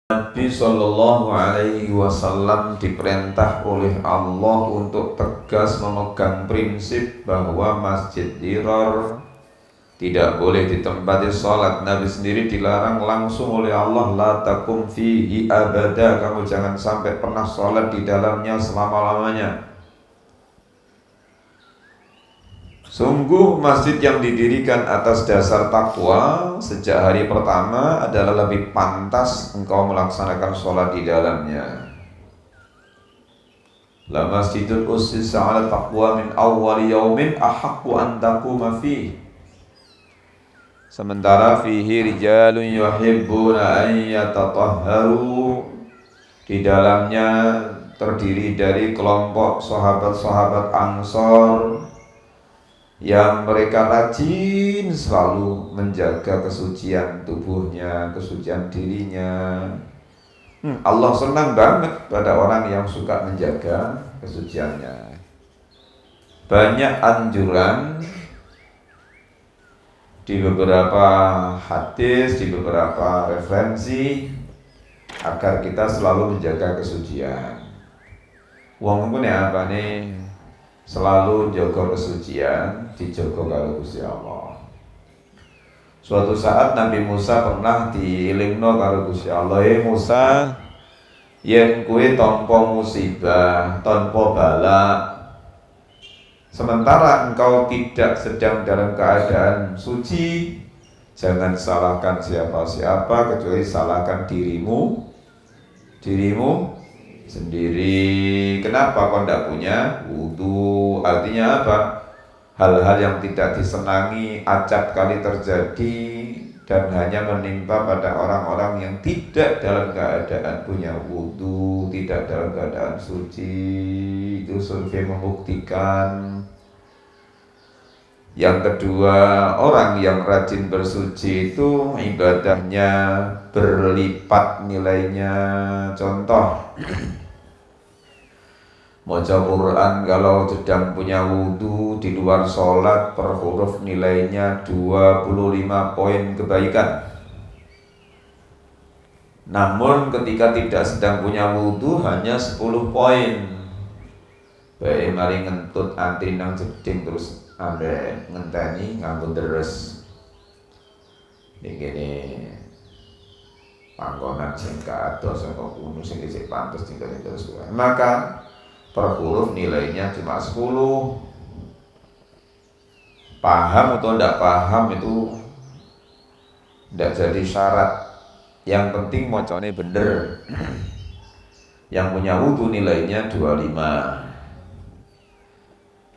Nabi Shallallahu Alaihi Wasallam diperintah oleh Allah untuk tegas memegang prinsip bahwa masjid dirar tidak boleh ditempati sholat. Nabi sendiri dilarang langsung oleh Allah, la takum fihi abada, kamu jangan sampai pernah sholat di dalamnya selama-lamanya. Sungguh masjid yang didirikan atas dasar takwa sejak hari pertama adalah lebih pantas engkau melaksanakan sholat di dalamnya. La masjidul ussisa 'ala taqwa min awwali yaumin ahaqqu an taquma fihi. Sementara fihi rijalun yuhibbuna an yatatahharu, di dalamnya terdiri dari kelompok sahabat-sahabat Ansor yang mereka rajin selalu menjaga kesucian tubuhnya, kesucian dirinya. Allah senang banget pada orang yang suka menjaga kesuciannya. Banyak anjuran di beberapa hadis, di beberapa referensi agar kita selalu menjaga kesucian. Wong pun ya apa nih, selalu jaga kesucian, dijaga karo Gusti Allah. Suatu saat Nabi Musa pernah diilingno karo Gusti Allah, Musa, yen kowe tanpa musibah, tanpa bala, sementara engkau tidak sedang dalam keadaan suci, jangan salahkan siapa-siapa kecuali salahkan dirimu sendiri. Kenapa kau tidak punya wudu? Artinya apa? Hal-hal yang tidak disenangi acap kali terjadi dan hanya menimpa pada orang-orang yang tidak dalam keadaan punya wudu, tidak dalam keadaan suci. Itu survei membuktikan. Yang kedua, orang yang rajin bersuci itu ibadahnya berlipat nilainya. Contoh, maca Quran kalau sedang punya wudu di luar sholat per huruf nilainya 25 poin kebaikan. Namun ketika tidak sedang punya wudu hanya 10 poin. Baik mari ngentut antri nang jeding terus ambek ngenteni nganggo deres. Iki panggonan sing kados saka kuno sing isih pantes tinggal terus. Maka per huruf nilainya cuma 10. Paham atau tidak paham itu tidak jadi syarat. Yang penting mocone bener. Yang punya wudu nilainya 25.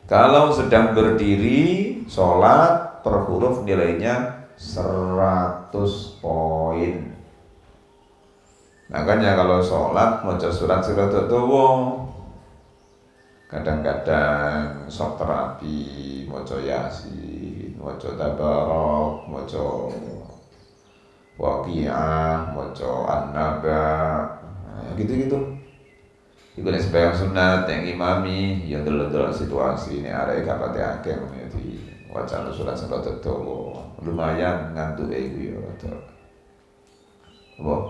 Kalau sedang berdiri sholat per huruf nilainya 100 poin. Makanya kalau sholat maca surat-surat dawa, kadang-kadang sok terapi, maca Yasin, maca Tabarok, maca Waqiah, maca An-Naba, gitu-gitu. Iku nek sembahyang sunat yang imami ya delok-delok situasi ini arek gak pati akeh ngene di wacana surat-surat dawa. Lumayan ngantuke iku ya rada. Apa?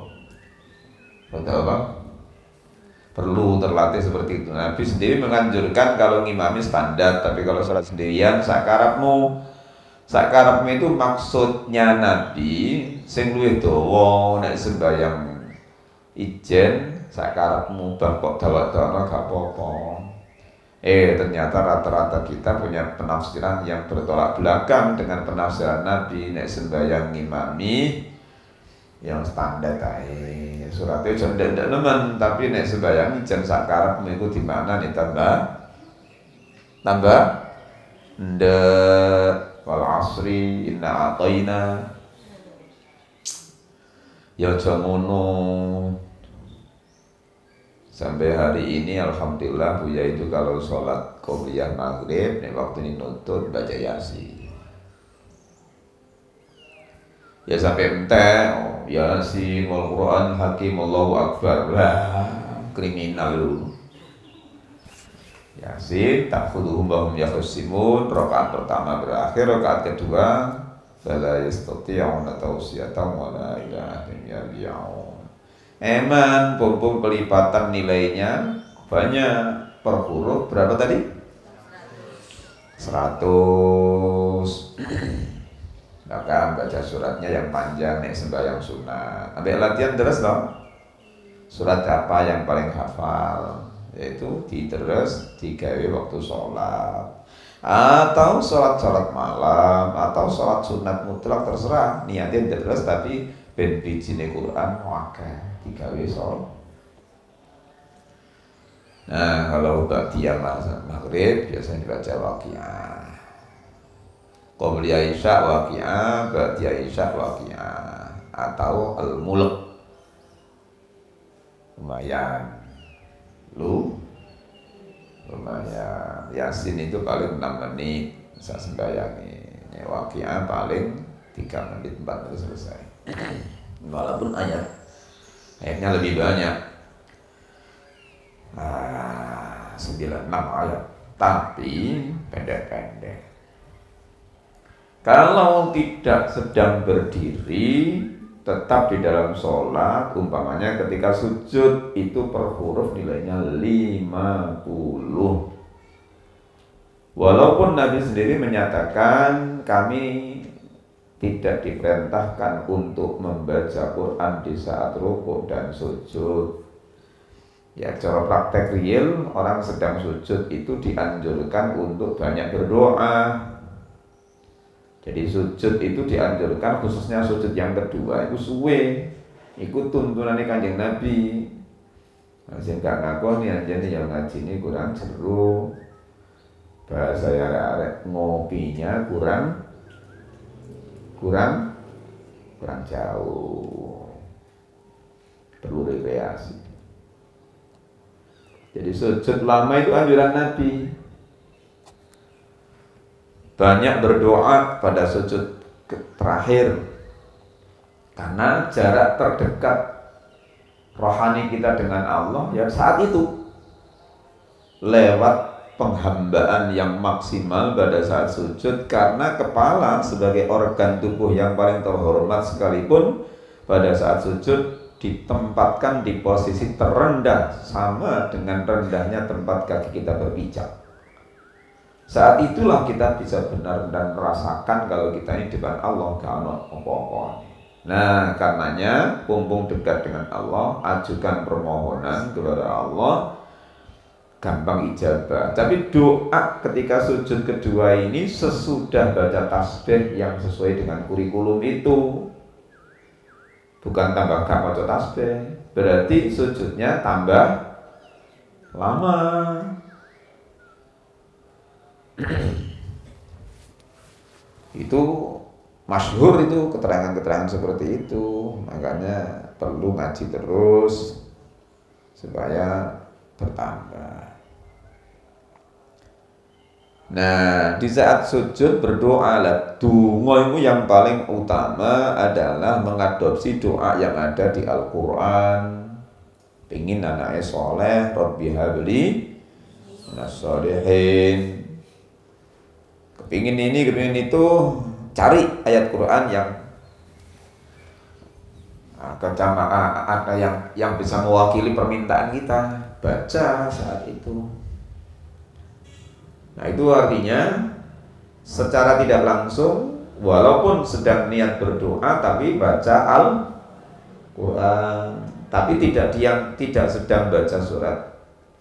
Perlu terlatih seperti itu. Nabi sendiri menganjurkan kalau ngimami standar, tapi kalau sholat sendirian sakarepmu itu maksudnya Nabi sing luwih dawa nek sembayang ijen sakarepmu bangkok dawak-dawak gak apa-apa. Ternyata rata-rata kita punya penafsiran yang bertolak belakang dengan penafsiran Nabi. Nek sembayang ngimami yang standar ae. Suratnya jangan ndak nemen, tapi nek sembayang jan sakarepmu iku di mana nih tambah ndak wal asri inna ataina. Ya aja ngono. Sampai hari ini alhamdulillah Buya itu kalau sholat qobliyah maghrib nek waktu ini nutut baca Yasin. Ya sampai entek Yasin wal Quran hakim Allahu akbar. Wah, kriminal lu. Yasin takhuduhum bahum yakhsimun. Rakaat pertama berakhir, rakaat kedua fala yastati'una tawsiyatan wa la ilaha illa billah. Eman, pupung pelipatan nilainya banyak. Per huruf berapa tadi? 100. Maka baca suratnya yang panjang nih sembahyang sunat. Ambil latihan terus dong. Surat apa yang paling hafal? Yaitu diterus digawe waktu sholat, atau sholat malam, atau sholat sunat mutlak, terserah. Niatin terus tapi ben bijine Quran wakeh digawe sholat. Nah kalau ba'diyah maghrib biasanya dibaca Waqiah. Qobliyah Isya Waqiah, Ba'diyah Isya Waqiah, atau Al-Mulk. Lumayan. Lumayan. Yasin itu paling 6 menit bisa sembayangi. Waqiah paling 3 menit 4 menit selesai. Walaupun ayatnya lebih banyak. 96 ayat, tapi pendek-pendek. Kalau tidak sedang berdiri, tetap di dalam sholat, umpamanya ketika sujud itu per huruf nilainya 50. Walaupun Nabi sendiri menyatakan kami tidak diperintahkan untuk membaca Quran di saat rukuk dan sujud. Ya, cara praktek real, orang sedang sujud itu dianjurkan untuk banyak berdoa. Jadi sujud itu dianjurkan, khususnya sujud yang kedua itu suwe. Ikut tuntunannya Kanjeng Nabi. Masih gak ngaku nih anjani yang ngaji ini kurang seru. Bahasa ya arek ngopinya kurang jauh. Perlu rekreasi. Jadi sujud lama itu anjuran Nabi. Banyak berdoa pada sujud terakhir, karena jarak terdekat rohani kita dengan Allah ya saat itu. Lewat penghambaan yang maksimal pada saat sujud, karena kepala sebagai organ tubuh yang paling terhormat sekalipun pada saat sujud ditempatkan di posisi terendah, sama dengan rendahnya tempat kaki kita berpijak. Saat itulah kita bisa benar-benar merasakan kalau kita ini depan Allah gak ada apa-apa. Nah, karenanya mumpung dekat dengan Allah, ajukan permohonan kepada Allah, gampang ijabah. Tapi doa ketika sujud kedua ini sesudah baca tasbih yang sesuai dengan kurikulum itu. Bukan tambah gak baca tasbih, berarti sujudnya tambah lama. Itu masyhur itu keterangan-keterangan seperti itu, makanya perlu ngaji terus supaya bertambah. Nah, di saat sujud berdoa lah, donga yang paling utama adalah mengadopsi doa yang ada di Al-Qur'an. Pengin anaknya soleh, Rabbi habli minas sholihin. Kepingin ini, kepingin itu, cari ayat Quran yang ada yang bisa mewakili permintaan kita, baca saat itu. Nah, itu artinya secara tidak langsung, walaupun sedang niat berdoa, tapi baca Al-Quran, tapi tidak sedang baca surat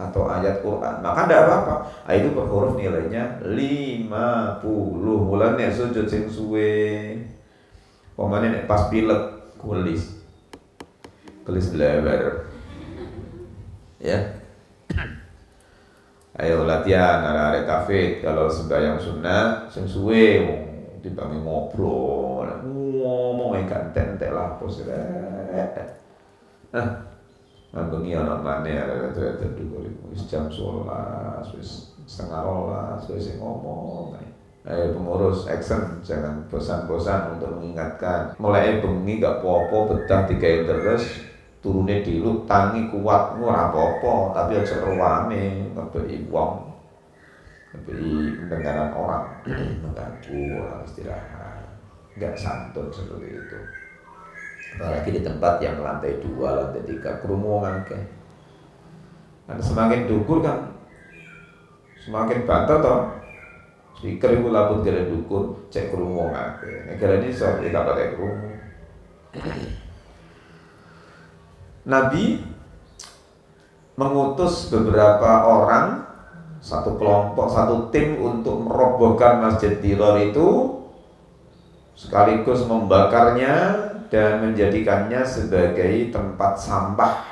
atau ayat Quran, maka tidak apa-apa. Itu per huruf nilainya 50. Mulanya sujud sing suwe, pemane pas pilek gelis lebar ya. Ayo latihan arek kafet kalau sembahyang sunat sing suwe dibangi ngobrol ngomong ganten entek lah pos bengi ana maneh arek wis jam 11 wis setengah 12 wis ngomong. Pengurus action jangan bosan-bosan untuk mengingatkan. Mulai bengi gak apa-apa betah digawe terus, turune dilu tangi kuat ora apa-apa, tapi aja ruwame ngebeki wong, ngebeki pendengaran orang mengganggu orang istirahat. Enggak santun seperti itu. apalagi di tempat yang lantai 2, lantai 3 kerumunan kan. Dan semakin dukur kan semakin bantah toh. Speaker itu laput gara dukur cek kerumunan. Negara ini soal tidak pada kerumun. Nabi mengutus beberapa orang, satu kelompok, satu tim untuk merobohkan Masjid Dirar itu, sekaligus membakarnya dan menjadikannya sebagai tempat sampah.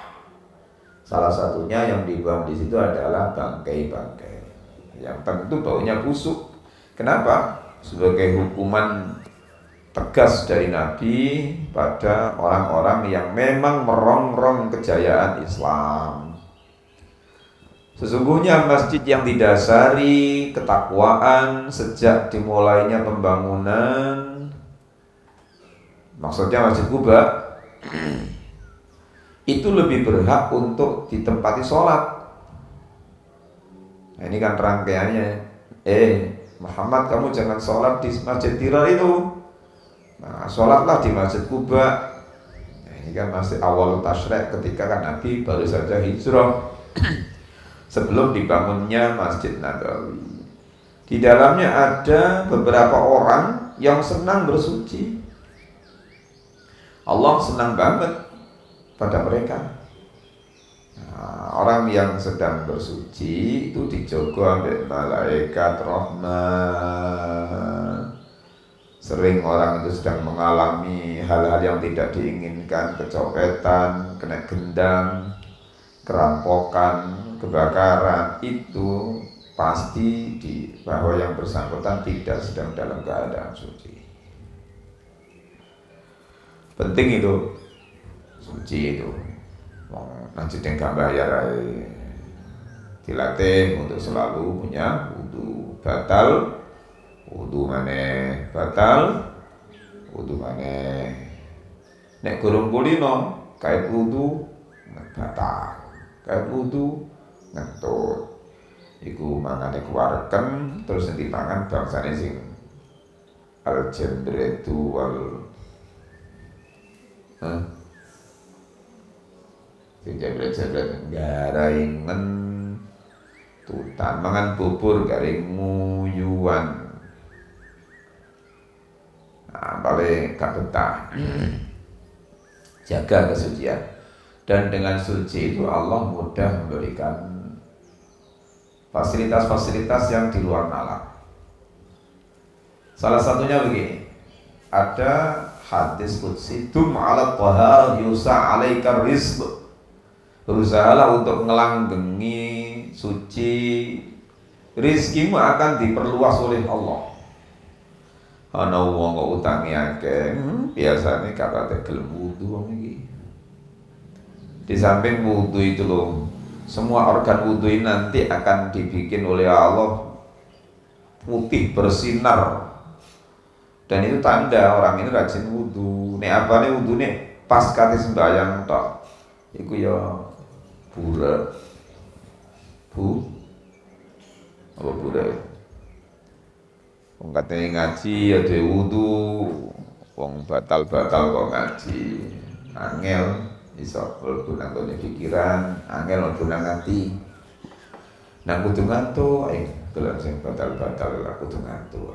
Salah satunya yang dibuang di situ adalah bangkai-bangkai yang tentu baunya busuk. Kenapa? Sebagai hukuman tegas dari Nabi pada orang-orang yang memang merongrong kejayaan Islam. Sesungguhnya masjid yang didasari ketakwaan sejak dimulainya pembangunan, maksudnya Masjid Quba, itu lebih berhak untuk ditempati sholat. Nah, ini kan rangkaiannya. Muhammad, kamu jangan sholat di Masjid Dirar itu. Nah, sholatlah di Masjid Quba. Nah, ini kan masih awal tasyrik ketika kan Nabi baru saja hijrah sebelum dibangunnya Masjid Nabawi. Di dalamnya ada beberapa orang yang senang bersuci. Allah senang banget pada mereka. Nah, orang yang sedang bersuci itu dijaga oleh malaikat rahmat. Sering orang itu sedang mengalami hal-hal yang tidak diinginkan, kecopetan, kena gendam, kerampokan, kebakaran, itu pasti bahwa yang bersangkutan tidak sedang dalam keadaan suci. Penting itu suci itu. Nanti gak bayar, dilatih untuk selalu punya wudu. Batal wudu maneh, batal wudu maneh. Nek gurung kulino kait wudu batal, kait wudu ngentut. Iku mangane keluarkan terus nanti pangan bangsane sing al-jambretu wal sing jabret-jabret garaingen tutan mangan bubur garing nguyuan. Nah, paling gak betah. Jaga kesucian. Dan dengan suci itu Allah mudah memberikan fasilitas-fasilitas yang di luar nalar. Salah satunya begini. Ada hadis qudsi, "Dum 'ala thahar yusa 'alaika rizq." Berusahalah untuk ngelanggengi suci, rizkimu akan diperluas oleh Allah. Ana wong kok utangi akeh, biasane kakate gelem wudu wong iki. Di samping wudu itu loh, semua organ wudu ini nanti akan dibikin oleh Allah putih bersinar. Dan itu tanda orang ini rajin wudu. Nek apane wudune pas kate sembahyang tok. Iku ya pura. Apa pura? Wong katanya ngaji ya dhewe wudu. Wong batal-batal kok ngaji. Angel iso mlebu nang pikiran, angel mlebu nang ati. Nang kudu ngantuk, dolan sing batal-batal lah kudu ngantuk.